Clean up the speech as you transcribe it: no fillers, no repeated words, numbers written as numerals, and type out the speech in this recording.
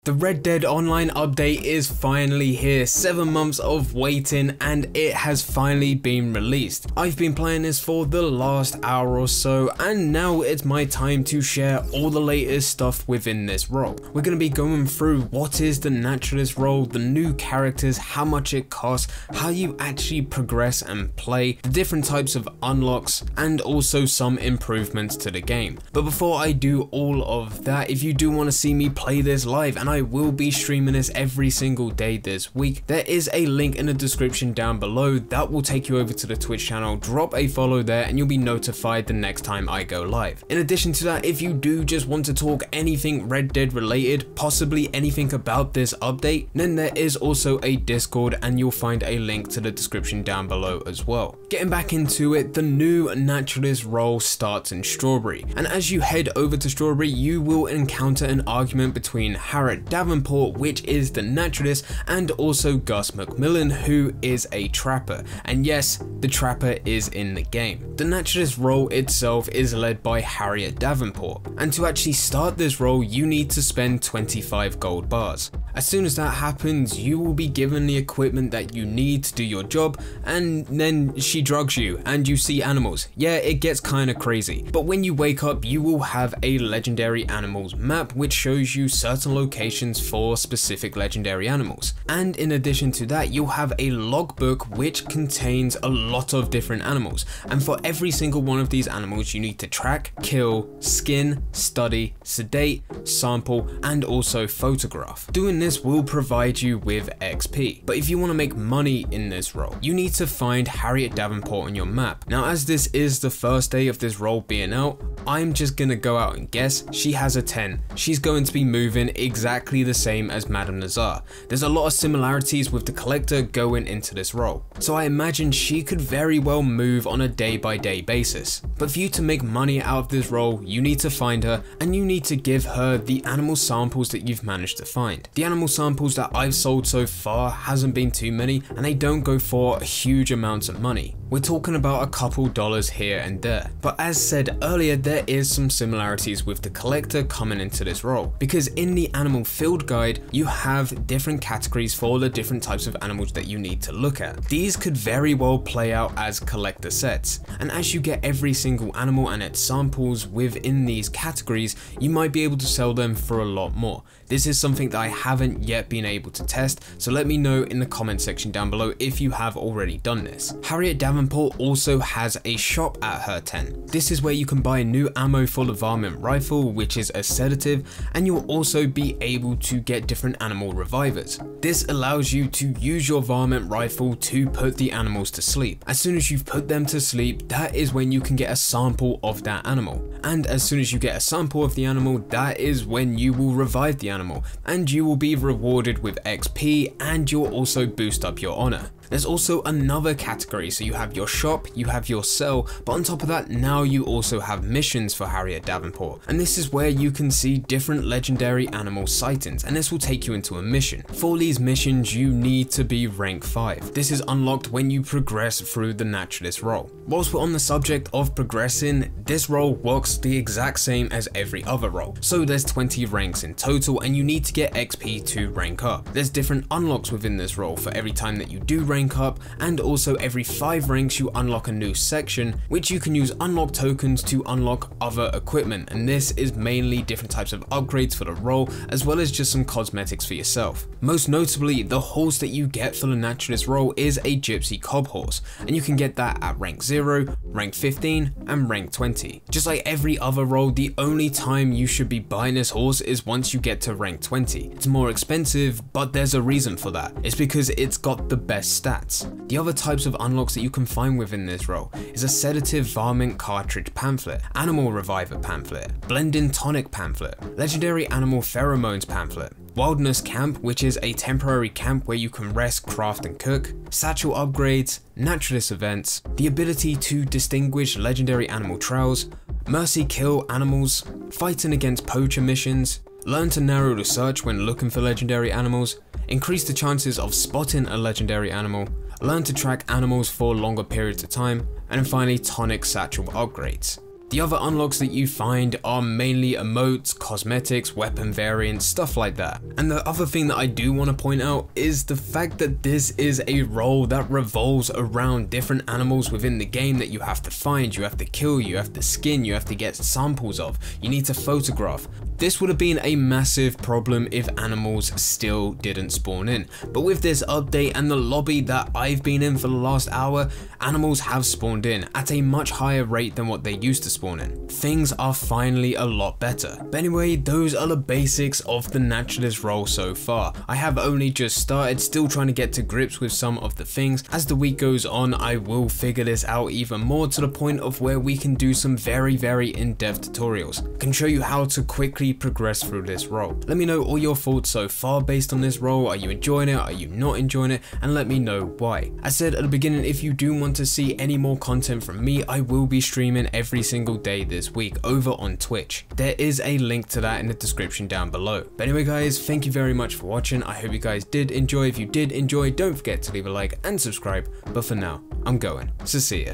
The Red Dead Online update is finally here, 7 months of waiting, and it has finally been released. I've been playing this for the last hour or so, and now it's my time to share all the latest stuff within this role. We're going to be going through what is the Naturalist role, the new characters, how much it costs, how you actually progress and play, the different types of unlocks, and also some improvements to the game. But before I do all of that, if you do want to see me play this live, and I will be streaming this every single day this week, there is a link in the description down below that will take you over to the Twitch channel. Drop a follow there and you'll be notified the next time I go live. In addition to that, if you do just want to talk anything Red Dead related, possibly anything about this update, then there is also a Discord and you'll find a link to the description down below as well. Getting back into it, the new Naturalist role starts in Strawberry, and as you head over to Strawberry, you will encounter an argument between Harriet Davenport, which is the Naturalist, and also Gus McMillan, who is a trapper. And yes, the trapper is in the game. The Naturalist role itself is led by Harriet Davenport, and to actually start this role, you need to spend 25 gold bars. As soon as that happens, you will be given the equipment that you need to do your job, and then she drugs you and you see animals. Yeah, it gets kinda crazy. But when you wake up, you will have a legendary animals map which shows you certain locations for specific legendary animals. And in addition to that, you'll have a logbook which contains a lot of different animals. And for every single one of these animals, you need to track, kill, skin, study, sedate, sample, and also photograph. Doing this will provide you with XP. But if you want to make money in this role, you need to find Harriet Davenport on your map. Now, as this is the first day of this role being out, I'm just gonna go out and guess she has a 10. She's going to be moving exactly the same as Madame Nazar. There's a lot of similarities with the collector going into this role, so I imagine she could very well move on a day-by-day basis. But for you to make money out of this role, you need to find her and you need to give her the animal samples that you've managed to find. The animal samples that I've sold so far hasn't been too many, and they don't go for huge amounts of money. We're talking about a couple dollars here and there. But as said earlier, there is some similarities with the collector coming into this role, because in the animal field guide, you have different categories for the different types of animals that you need to look at. These could very well play out as collector sets, and as you get every single animal and its samples within these categories, you might be able to sell them for a lot more. This is something that I haven't yet been able to test, so let me know in the comment section down below if you have already done this. Harriet Davenport also has a shop at her tent. This is where you can buy new ammo for the varmint rifle, which is a sedative, and you'll also be able to get different animal revivers. This allows you to use your varmint rifle to put the animals to sleep. As soon as you've put them to sleep, that is when you can get a sample of that animal. And as soon as you get a sample of the animal, that is when you will revive the animal, and you will be rewarded with XP, and you'll also boost up your honor. There's also another category, so you have your shop, you have your cell, but on top of that, now you also have missions for Harriet Davenport, and this is where you can see different legendary animal sightings, and this will take you into a mission. For these missions, you need to be rank 5. This is unlocked when you progress through the Naturalist role. Whilst we're on the subject of progressing, this role works the exact same as every other role. So there's 20 ranks in total, and you need to get XP to rank up. There's different unlocks within this role for every time that you do rank up, and also every 5 ranks you unlock a new section, which you can use unlock tokens to unlock other equipment, and this is mainly different types of upgrades for the role, as well as just some cosmetics for yourself. Most notably, the horse that you get for the Naturalist role is a Gypsy Cob horse, and you can get that at rank 0, rank 15, and rank 20. Just like every other role, the only time you should be buying this horse is once you get to rank 20. It's more expensive, but there's a reason for that. It's because it's got the best stats. The other types of unlocks that you can find within this role is a sedative varmint cartridge pamphlet, animal reviver pamphlet, blending tonic pamphlet, legendary animal pheromones pamphlet, wilderness camp, which is a temporary camp where you can rest, craft and cook, satchel upgrades, naturalist events, the ability to distinguish legendary animal trails, mercy kill animals, fighting against poacher missions, learn to narrow the search when looking for legendary animals, increase the chances of spotting a legendary animal, learn to track animals for longer periods of time, and finally tonic satchel upgrades. The other unlocks that you find are mainly emotes, cosmetics, weapon variants, stuff like that. And the other thing that I do want to point out is the fact that this is a role that revolves around different animals within the game that you have to find, you have to kill, you have to skin, you have to get samples of, you need to photograph. This would have been a massive problem if animals still didn't spawn in, but with this update and the lobby that I've been in for the last hour, animals have spawned in at a much higher rate than what they used to spawn in. Things are finally a lot better. But anyway, those are the basics of the naturalist role so far. I have only just started, still trying to get to grips with some of the things. As the week goes on, I will figure this out even more to the point of where we can do some very in-depth tutorials. I can show you how to quickly progress through this role. Let me know all your thoughts so far based on this role. Are you enjoying it? Are you not enjoying it? And let me know why. As said at the beginning, if you do want to see any more content from me, I will be streaming every single day this week over on Twitch. There is a link to that in the description down below. But anyway guys, thank you very much for watching. I hope you guys did enjoy. If you did enjoy, don't forget to leave a like and subscribe. But for now, I'm going. So see ya.